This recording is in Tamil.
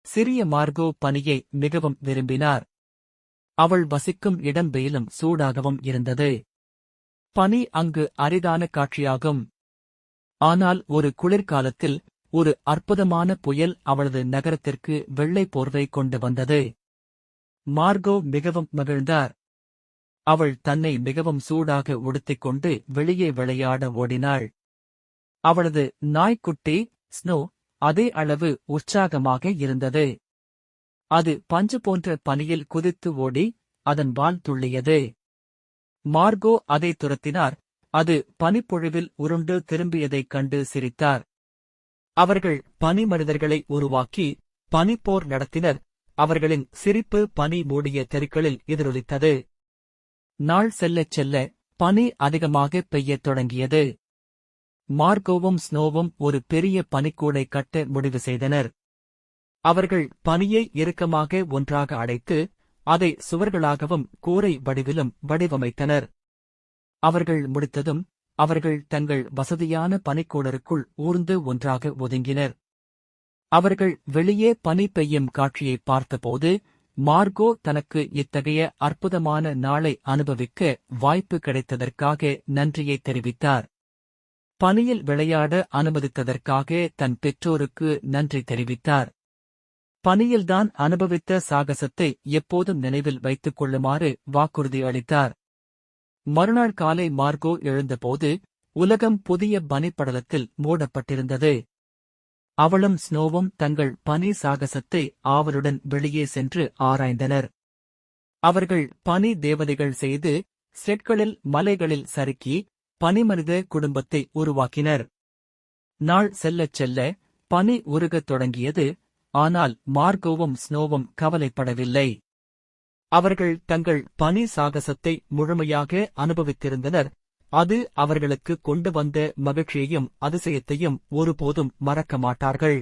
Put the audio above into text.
சிறிய மார்கோ பனியை மிகவும் விரும்பினார். அவள் வசிக்கும் இடம் வெயிலும் சூடாகவும் இருந்தது. பனி அங்கு அரிதான காட்சியாகும். ஆனால் ஒரு குளிர்காலத்தில் ஒரு அற்புதமான புயல் அவளது நகரத்திற்கு வெள்ளை போர்வை கொண்டு வந்தது. மார்கோ மிகவும் மகிழ்ந்தார். அவள் தன்னை மிகவும் சூடாக உடுத்திக் கொண்டு வெளியே விளையாட ஓடினாள். அவளது நாய்க்குட்டி ஸ்னோ அதே அளவு உற்சாகமாக இருந்தது. அது பஞ்சு போன்ற பனியில் குதித்து ஓடி அதன் வால் துள்ளியது. மார்கோ அதை துரத்தினார். அது பனிப்பொழிவில் உருண்டு திரும்பியதைக் கண்டு சிரித்தார். அவர்கள் பனி மனிதர்களை உருவாக்கி பனிப்போர் நடத்தினர். அவர்களின் சிரிப்பு பனி மூடிய தெருக்களில் எதிரொலித்தது. நாள் செல்லச் செல்ல பனி அதிகமாக பெய்யத் தொடங்கியது. மார்கோவும் ஸ்னோவும் ஒரு பெரிய பனிக்கூடை கட்ட முடிவு செய்தனர். அவர்கள் பனியை இறுக்கமாக ஒன்றாக அடைத்து அதை சுவர்களாகவும் கூரை வடிவிலும் வடிவமைத்தனர். அவர்கள் முடித்ததும் அவர்கள் தங்கள் வசதியான பனிக்கூடருக்குள் ஊர்ந்து ஒன்றாக ஒதுங்கினர். அவர்கள் வெளியே பனி பெய்யும் காட்சியை பார்த்தபோது மார்கோ தனக்கு இத்தகைய அற்புதமான நாளை அனுபவிக்க வாய்ப்பு கிடைத்ததற்காக நன்றியை தெரிவித்தார். பனியில் விளையாட அனுமதித்ததற்காக தன் பெற்றோருக்கு நன்றி தெரிவித்தார். பனியில்தான் அனுபவித்த சாகசத்தை எப்போதும் நினைவில் வைத்துக் கொள்ளுமாறு வாக்குறுதி அளித்தார். மறுநாள் காலை மார்கோ எழுந்தபோது உலகம் புதிய பனிப்படலத்தில் மூடப்பட்டிருந்தது. அவளும் ஸ்னோவும் தங்கள் பனி சாகசத்தை ஆவலுடன் வெளியே சென்று ஆராய்ந்தனர். அவர்கள் பனி தேவதைகள் செய்து செட்களில் மலைகளில் சறுக்கி பனிமனித குடும்பத்தை உருவாக்கினர். நாள் செல்லச் செல்ல பனி உருகத் தொடங்கியது. ஆனால் மார்கோவும் ஸ்னோவும் கவலைப்படவில்லை. அவர்கள் தங்கள் பனி சாகசத்தை முழுமையாக அனுபவித்திருந்தனர். அது அவர்களுக்கு கொண்டு வந்த மகிழ்ச்சியையும் அதிசயத்தையும் ஒருபோதும் மறக்க மாட்டார்கள்.